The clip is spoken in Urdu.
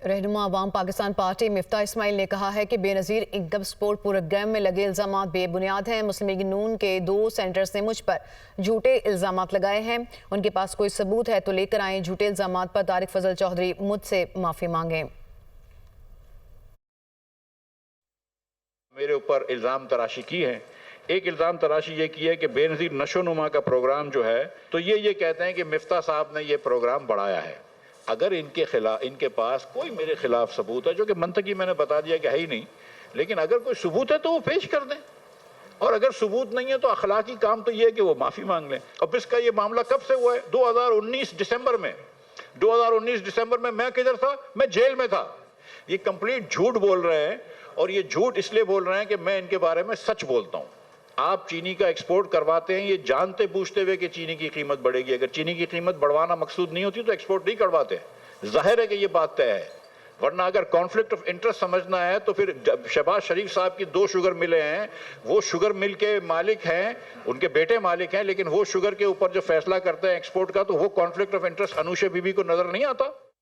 رہنما عوام پاکستان پارٹی مفتاح اسماعیل نے کہا ہے کہ بے نظیر انکم سپورٹ پروگرام میں لگے الزامات بے بنیاد ہیں۔ مسلم لیگ نون کے 2 سینیٹرز نے مجھ پر جھوٹے الزامات لگائے ہیں، ان کے پاس کوئی ثبوت ہے تو لے کر آئیں۔ جھوٹے الزامات پر طارق فضل چودھری مجھ سے معافی مانگیں۔ میرے اوپر الزام تراشی کی ہے۔ ایک الزام تراشی یہ کی ہے کہ بے نظیر نشو نما کا پروگرام جو ہے تو یہ کہتے ہیں کہ مفتاح صاحب نے یہ پروگرام بڑھایا ہے۔ اگر ان کے پاس کوئی میرے خلاف ثبوت ہے، جو کہ منطقی میں نے بتا دیا کہ ہے ہی نہیں، لیکن اگر کوئی ثبوت ہے تو وہ پیش کر دیں، اور اگر ثبوت نہیں ہے تو اخلاقی کام تو یہ ہے کہ وہ معافی مانگ لیں۔ اب اس کا یہ معاملہ کب سے ہوا ہے؟ 2019 ڈسمبر میں 2019 ڈسمبر میں میں کدھر تھا؟ میں جیل میں تھا۔ یہ کمپلیٹ جھوٹ بول رہے ہیں، اور یہ جھوٹ اس لیے بول رہے ہیں کہ میں ان کے بارے میں سچ بولتا ہوں۔ آپ چینی کا ایکسپورٹ کرواتے ہیں یہ جانتے پوچھتے ہوئے کہ چینی کی قیمت بڑھے گی۔ اگر چینی کی قیمت بڑھوانا مقصود نہیں ہوتی تو ایکسپورٹ نہیں کرواتے۔ ظاہر ہے کہ یہ بات طے ہے، ورنہ اگر کانفلکٹ آف انٹرسٹ سمجھنا ہے تو پھر شہباز شریف صاحب کی 2 شوگر ملیں ہیں، وہ شوگر مل کے مالک ہیں، ان کے بیٹے مالک ہیں، لیکن وہ شوگر کے اوپر جو فیصلہ کرتے ہیں ایکسپورٹ کا، تو وہ conflict of interest Anusha Bibi کو نظر نہیں آتا۔